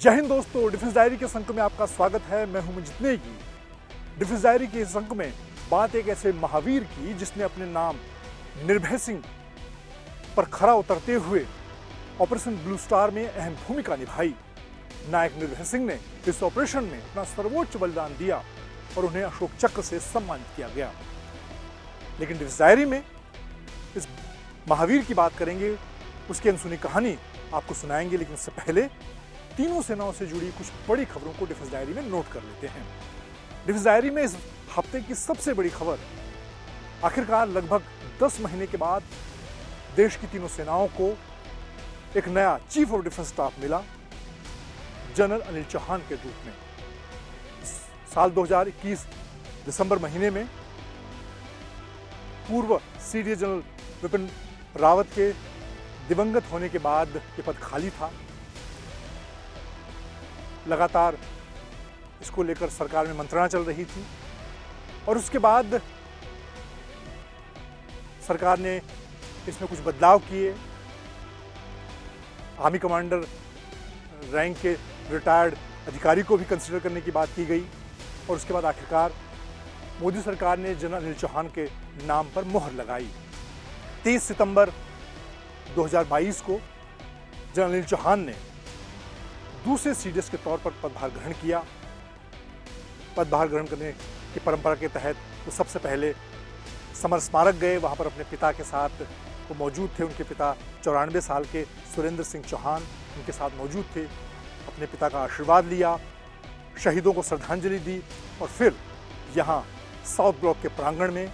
जय हिंद दोस्तों, defence diary के इस अंक में आपका स्वागत है। मैं हूं मंजित नेगी। डिफेंस डायरी के इस अंक में बात एक ऐसे महावीर की जिसने अपने नाम निर्भय सिंह पर खरा उतरते हुए ऑपरेशन ब्लू स्टार में अहम भूमिका निभाई। नायक निर्भय सिंह ने इस ऑपरेशन में अपना सर्वोच्च बलिदान दिया और उन्हें अशोक चक्र से सम्मानित किया गया। लेकिन डिफेंस डायरी में इस महावीर की बात करेंगे, उसकी अनसुनी कहानी आपको सुनाएंगे। लेकिन उससे पहले तीनों सेनाओं से जुड़ी कुछ बड़ी खबरों को डिफेंस डायरी में नोट कर लेते हैं। डिफेंस डायरी में इस हफ्ते की सबसे बड़ी खबर, आखिरकार लगभग 10 महीने के बाद देश की तीनों सेनाओं को एक नया चीफ ऑफ डिफेंस स्टाफ मिला, जनरल अनिल चौहान के रूप में। साल 2021 दिसंबर महीने में पूर्व सीडीएस जनरल विपिन रावत के दिवंगत होने के बाद ये पद खाली था। लगातार इसको लेकर सरकार में मंत्रणा चल रही थी और उसके बाद सरकार ने इसमें कुछ बदलाव किए। आर्मी कमांडर रैंक के रिटायर्ड अधिकारी को भी कंसीडर करने की बात की गई और उसके बाद आखिरकार मोदी सरकार ने जनरल अनिल चौहान के नाम पर मोहर लगाई। 30 सितंबर 2022 को जनरल अनिल चौहान ने दूसरे सीडीएस के तौर पर पदभार ग्रहण किया। पदभार ग्रहण करने की परंपरा के तहत वो सबसे पहले समर स्मारक गए। वहां पर अपने पिता के साथ वो मौजूद थे। उनके पिता 94 साल के सुरेंद्र सिंह चौहान उनके साथ मौजूद थे। अपने पिता का आशीर्वाद लिया, शहीदों को श्रद्धांजलि दी और फिर यहाँ साउथ ब्लॉक के प्रांगण में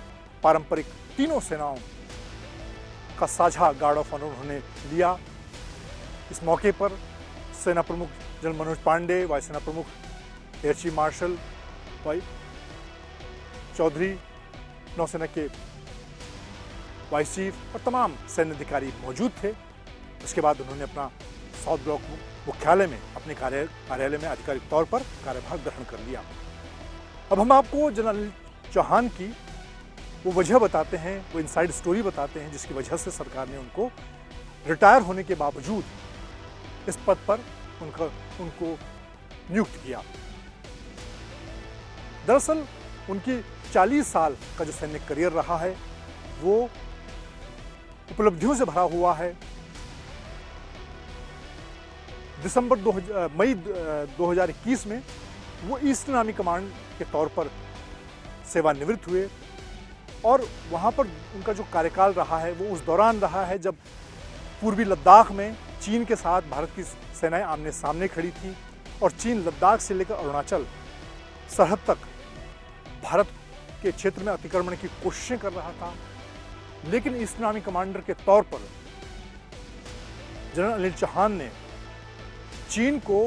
पारंपरिक तीनों सेनाओं का साझा गार्ड ऑफ ऑनर उन्होंने लिया। इस मौके पर सेना प्रमुख जनरल मनोज पांडे, वायुसेना प्रमुख air chief marshal Y Chaudhary, नौसेना के वाइस चीफ और तमाम सैन्य अधिकारी मौजूद थे। उसके बाद उन्होंने अपना साउथ ब्लॉक मुख्यालय में अपने कार्यालय में आधिकारिक तौर पर कार्यभार ग्रहण कर लिया। अब हम आपको जनरल चौहान की वो वजह बताते हैं, वो इनसाइड स्टोरी बताते हैं जिसकी वजह से सरकार ने उनको रिटायर होने के बावजूद इस पद पर उनको नियुक्त किया। दरअसल उनकी 40 साल का जो सैनिक करियर रहा है वो उपलब्धियों से भरा हुआ है। मई 2021 में वो ईस्टर्न आर्मी कमांड के तौर पर सेवानिवृत्त हुए और वहाँ पर उनका जो कार्यकाल रहा है वो उस दौरान रहा है जब पूर्वी लद्दाख में चीन के साथ भारत की सेनाएं आमने सामने खड़ी थी और चीन लद्दाख से लेकर अरुणाचल सरहद तक भारत के क्षेत्र में अतिक्रमण की कोशिशें कर रहा था। लेकिन ईस्टर्न आर्मी कमांडर के तौर पर जनरल अनिल चौहान ने चीन को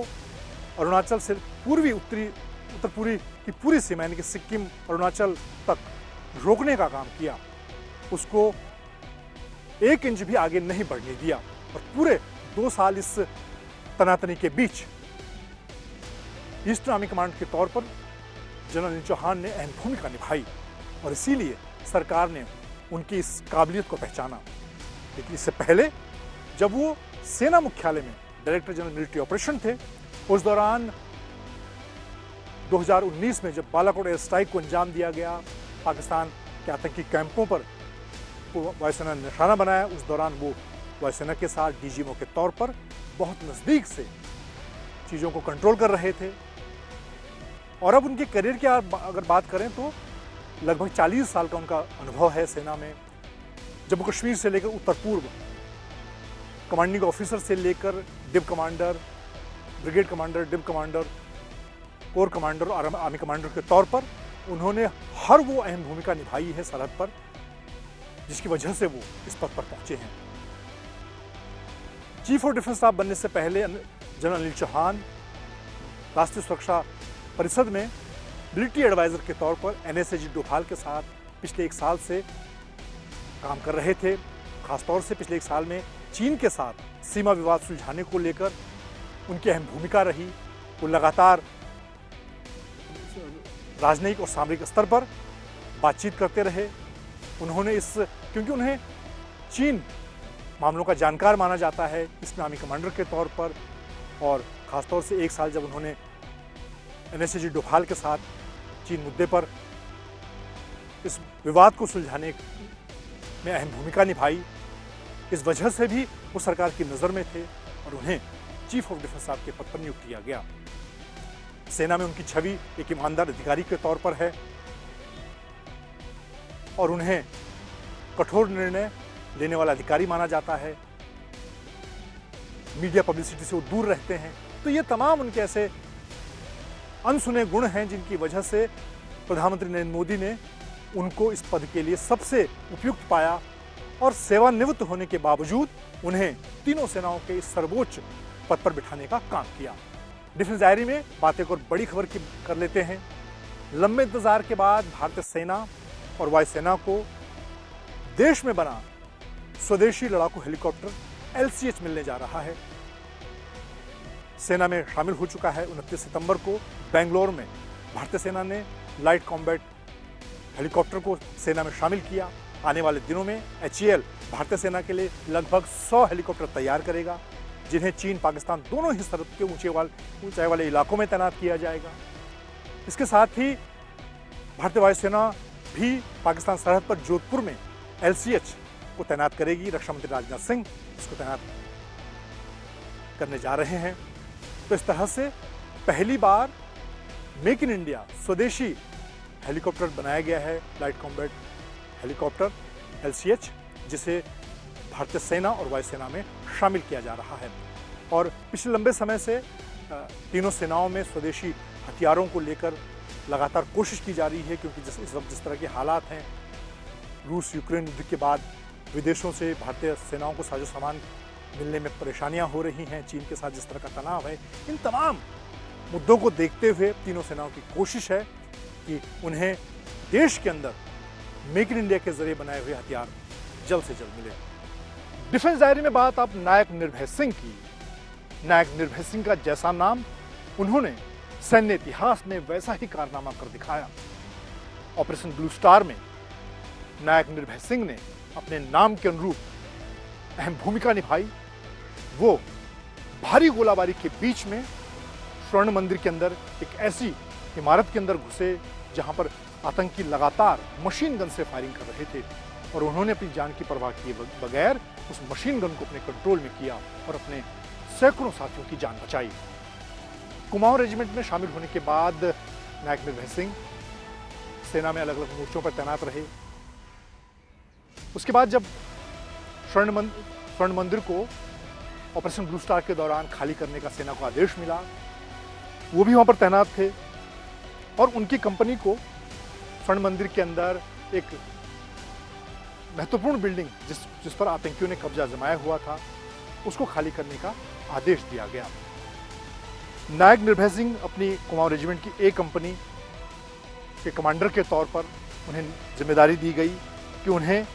अरुणाचल से उत्तर पूर्वी की पूरी सीमा यानी कि सिक्किम अरुणाचल तक रोकने का काम किया। उसको 1 इंच भी आगे नहीं बढ़ने दिया और पूरे 2 साल इस तनातनी के बीच ईस्टर्न आर्मी कमांड के तौर पर जनरल अनिल चौहान ने अहम भूमिका निभाई और इसीलिए सरकार ने उनकी इस काबिलियत को पहचाना। लेकिन इससे पहले जब वो सेना मुख्यालय में डायरेक्टर जनरल मिलिट्री ऑपरेशन थे, उस दौरान 2019 में जब बालाकोट एयर स्ट्राइक को अंजाम दिया गया, पाकिस्तान के आतंकी कैंपों पर वायुसेना ने निशाना बनाया, उस दौरान वो वायुसेना के साथ डीजीएमओ के तौर पर बहुत नज़दीक से चीज़ों को कंट्रोल कर रहे थे। और अब उनके करियर की अगर बात करें तो लगभग 40 साल का उनका अनुभव है सेना में। जम्मू कश्मीर से लेकर उत्तर पूर्व कमांडिंग ऑफिसर से लेकर div commander, brigade commander, div commander, core commander और आर्मी कमांडर के तौर पर उन्होंने हर वो अहम भूमिका निभाई है सरहद पर जिसकी वजह से वो इस पद पर पहुंचे हैं। चीफ ऑफ डिफेंस स्टाफ बनने से पहले जनरल अनिल चौहान राष्ट्रीय सुरक्षा परिषद में मिलिट्री एडवाइजर के तौर पर एनएसएजी डोभाल के साथ पिछले 1 साल से काम कर रहे थे। खासतौर से पिछले 1 साल में चीन के साथ सीमा विवाद सुलझाने को लेकर उनकी अहम भूमिका रही। वो लगातार राजनयिक और सामरिक स्तर पर बातचीत करते रहे। उन्होंने क्योंकि उन्हें चीन मामलों का जानकार माना जाता है, इसमें आर्मी कमांडर के तौर पर और ख़ासतौर से 1 साल जब उन्होंने NSAG डोभाल के साथ चीन मुद्दे पर इस विवाद को सुलझाने में अहम भूमिका निभाई, इस वजह से भी वो सरकार की नज़र में थे और उन्हें चीफ ऑफ डिफेंस स्टाफ के पद पर नियुक्त किया गया। सेना में उनकी छवि एक ईमानदार अधिकारी के तौर पर है और उन्हें कठोर निर्णय लेने वाला अधिकारी माना जाता है। मीडिया पब्लिसिटी से वो दूर रहते हैं। तो ये तमाम उनके ऐसे अनसुने गुण हैं जिनकी वजह से प्रधानमंत्री नरेंद्र मोदी ने उनको इस पद के लिए सबसे उपयुक्त पाया और सेवानिवृत्त होने के बावजूद उन्हें तीनों सेनाओं के इस सर्वोच्च पद पर बिठाने का काम किया। डिफेंस डायरी में बातें और बड़ी खबर की कर लेते हैं। लंबे इंतजार के बाद भारतीय सेना और वायुसेना को देश में बना स्वदेशी लड़ाकू हेलीकॉप्टर LCH मिलने जा रहा है। सेना में शामिल हो चुका है। 29 सितंबर को बेंगलोर में भारतीय सेना ने लाइट कॉम्बैट हेलीकॉप्टर को सेना में शामिल किया। आने वाले दिनों में HAL भारतीय सेना के लिए लगभग 100 हेलीकॉप्टर तैयार करेगा, जिन्हें चीन पाकिस्तान दोनों ही सरहद के ऊंचाई वाले इलाकों में तैनात किया जाएगा। इसके साथ ही भारतीय वायुसेना भी पाकिस्तान सरहद पर जोधपुर में LCH को तैनात करेगी। रक्षा मंत्री राजनाथ सिंह इसको तैनात करने जा रहे हैं। तो इस तरह से पहली बार मेक इन इंडिया स्वदेशी हेलीकॉप्टर बनाया गया है, लाइट कॉम्बैट हेलीकॉप्टर LCH, जिसे भारतीय सेना और वायुसेना में शामिल किया जा रहा है। और पिछले लंबे समय से तीनों सेनाओं में स्वदेशी हथियारों को लेकर लगातार कोशिश की जा रही है, क्योंकि इस वक्त जिस तरह के हालात हैं, रूस यूक्रेन युद्ध के बाद विदेशों से भारतीय सेनाओं को साजो सामान मिलने में परेशानियां हो रही हैं, चीन के साथ जिस तरह का तनाव है, इन तमाम मुद्दों को देखते हुए तीनों सेनाओं की कोशिश है कि उन्हें देश के अंदर मेक इन इंडिया के जरिए बनाए हुए हथियार जल्द से जल्द मिले। डिफेंस डायरी में बात अब नायक निर्भय सिंह की। नायक निर्भय सिंह का जैसा नाम उन्होंने सैन्य इतिहास में वैसा ही कारनामा कर दिखाया। ऑपरेशन ब्लू स्टार में नायक निर्भय सिंह ने अपने नाम के अनुरूप अहम भूमिका निभाई। वो भारी गोलाबारी के बीच में स्वर्ण मंदिर के अंदर एक ऐसी इमारत के अंदर घुसे जहां पर आतंकी लगातार मशीन गन से फायरिंग कर रहे थे और उन्होंने अपनी जान की परवाह किए बगैर उस मशीन गन को अपने कंट्रोल में किया और अपने सैकड़ों साथियों की जान बचाई। कुमाऊं रेजिमेंट में शामिल होने के बाद नायक निर्भय सिंह सेना में अलग अलग मोर्चों पर तैनात रहे। उसके बाद जब स्वर्ण मंदिर को ऑपरेशन ब्लू स्टार के दौरान खाली करने का सेना को आदेश मिला, वो भी वहां पर तैनात थे और उनकी कंपनी को स्वर्ण मंदिर के अंदर एक महत्वपूर्ण बिल्डिंग जिस पर आतंकियों ने कब्जा जमाया हुआ था, उसको खाली करने का आदेश दिया गया। नायक निर्भय सिंह अपनी कुमाऊं रेजिमेंट की एक कंपनी के कमांडर के तौर पर उन्हें जिम्मेदारी दी गई कि उन्हें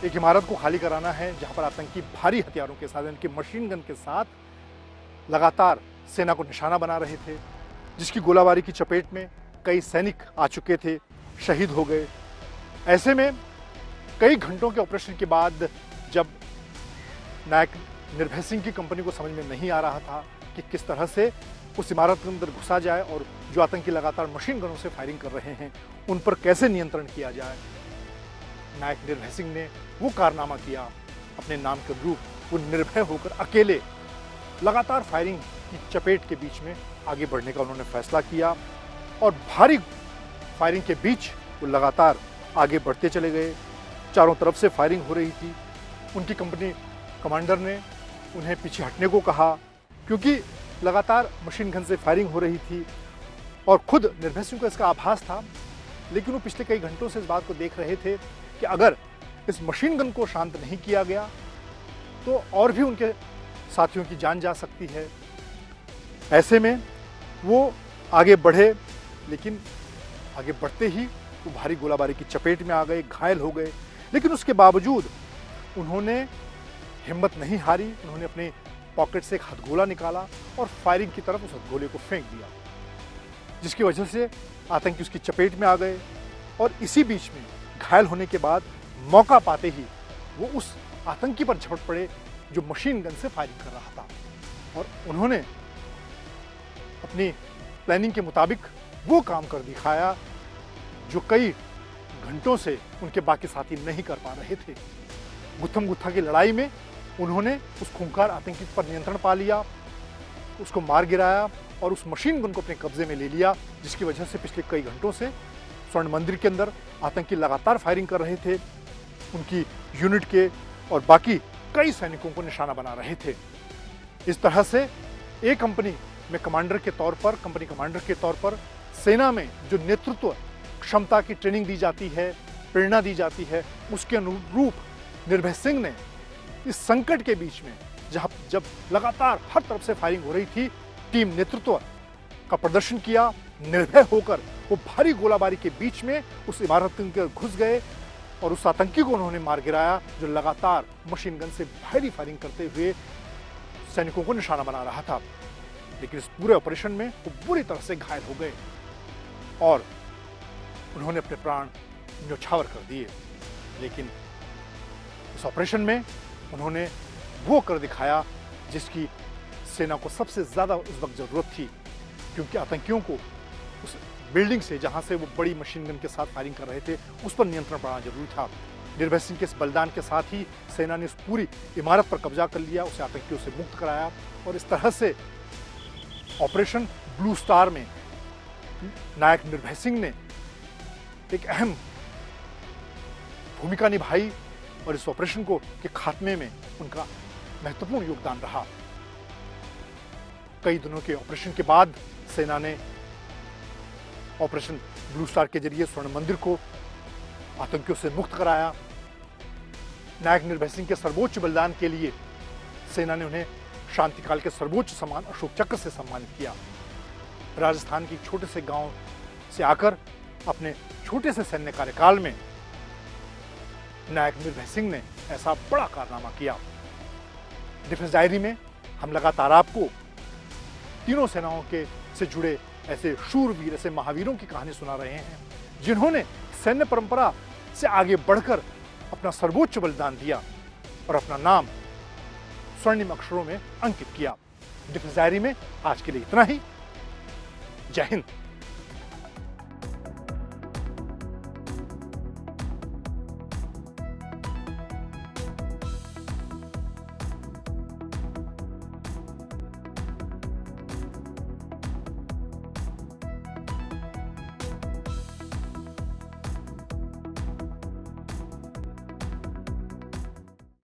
एक इमारत को खाली कराना है जहां पर आतंकी भारी हथियारों के साथ, इनके मशीन गन के साथ लगातार सेना को निशाना बना रहे थे, जिसकी गोलाबारी की चपेट में कई सैनिक आ चुके थे, शहीद हो गए। ऐसे में कई घंटों के ऑपरेशन के बाद जब नायक निर्भय सिंह की कंपनी को समझ में नहीं आ रहा था कि किस तरह से उस इमारत के अंदर घुसा जाए और जो आतंकी लगातार मशीन गनों से फायरिंग कर रहे हैं उन पर कैसे नियंत्रण किया जाए, नायक निर्भय सिंह ने वो कारनामा किया। अपने नाम के रूप वो निर्भय होकर अकेले लगातार फायरिंग की चपेट के बीच में आगे बढ़ने का उन्होंने फैसला किया और भारी फायरिंग के बीच वो लगातार आगे बढ़ते चले गए। चारों तरफ से फायरिंग हो रही थी। उनकी कंपनी कमांडर ने उन्हें पीछे हटने को कहा क्योंकि लगातार मशीन गन से फायरिंग हो रही थी और खुद निर्भय सिंह को इसका आभास था, लेकिन वो पिछले कई घंटों से इस बात को देख रहे थे कि अगर इस मशीन गन को शांत नहीं किया गया तो और भी उनके साथियों की जान जा सकती है। ऐसे में वो आगे बढ़े, लेकिन आगे बढ़ते ही वो भारी गोलाबारी की चपेट में आ गए, घायल हो गए। लेकिन उसके बावजूद उन्होंने हिम्मत नहीं हारी। उन्होंने अपने पॉकेट से एक हथगोला निकाला और फायरिंग की तरफ उस हथगोले को फेंक दिया, जिसकी वजह से आतंकी उसकी चपेट में आ गए और इसी बीच में घायल होने के बाद मौका पाते ही वो उस आतंकी पर झपट पड़े जो मशीन गन से फायरिंग कर रहा था। और उन्होंने अपनी प्लानिंग के मुताबिक वो काम कर दिखाया जो कई घंटों से उनके बाकी साथी नहीं कर पा रहे थे। गुत्थम गुत्था की लड़ाई में उन्होंने उस खूंखार आतंकी पर नियंत्रण पा लिया, उसको मार गिराया और उस मशीन गन को अपने कब्जे में ले लिया, जिसकी वजह से पिछले कई घंटों से स्वर्ण मंदिर के अंदर आतंकी लगातार फायरिंग कर रहे थे, उनकी यूनिट के और बाकी कई सैनिकों को निशाना बना रहे थे। इस तरह से एक कंपनी में कंपनी कमांडर के तौर पर सेना में जो नेतृत्व क्षमता की ट्रेनिंग दी जाती है, प्रेरणा दी जाती है, उसके अनुरूप निर्भय सिंह ने इस संकट के बीच में जब लगातार हर तरफ से फायरिंग हो रही थी, टीम नेतृत्व का प्रदर्शन किया। निर्भय होकर वो भारी गोलाबारी के बीच में उस इमारत के अंदर घुस गए और उस आतंकी को उन्होंने मार गिराया जो लगातार मशीन गन से भारी फायरिंग करते हुए सैनिकों को निशाना बना रहा था। लेकिन इस पूरे ऑपरेशन में वो बुरी तरह से घायल हो गए और उन्होंने अपने प्राण न्यौछावर कर दिए। लेकिन इस ऑपरेशन में उन्होंने वो कर दिखाया जिसकी सेना को सबसे ज्यादा उस वक्त जरूरत थी, क्योंकि आतंकियों को उस बिल्डिंग से जहां से वो बड़ी मशीन गन के साथ फायरिंग कर रहे थे उस पर नियंत्रण पाना जरूरी था। निर्भय सिंह के इस बलिदान के साथ ही सेना ने उस पूरी इमारत पर कब्जा कर लिया, उसे आतंकियों से मुक्त कराया और इस तरह से ऑपरेशन ब्लू स्टार में नायक निर्भय सिंह ने एक अहम भूमिका निभाई और इस ऑपरेशन के खात्मे में उनका महत्वपूर्ण योगदान रहा। कई दिनों के ऑपरेशन के बाद सेना ने ऑपरेशन ब्लू स्टार के जरिए स्वर्ण मंदिर को आतंकियों से मुक्त कराया। नायक निर्भय सिंह के सर्वोच्च बलिदान के लिए सेना ने उन्हें शांतिकाल के सर्वोच्च सम्मान अशोक चक्र से सम्मानित किया। राजस्थान के छोटे से गांव से आकर अपने छोटे से सैन्य कार्यकाल में नायक निर्भय सिंह ने ऐसा बड़ा कारनामा किया। डिफेंस डायरी में हम लगातार आपको तीनों सेनाओं से जुड़े ऐसे शूरवीर, ऐसे महावीरों की कहानी सुना रहे हैं जिन्होंने सैन्य परंपरा से आगे बढ़कर अपना सर्वोच्च बलिदान दिया और अपना नाम स्वर्णिम अक्षरों में अंकित किया। डिफेंस डायरी में आज के लिए इतना ही। जय हिंद।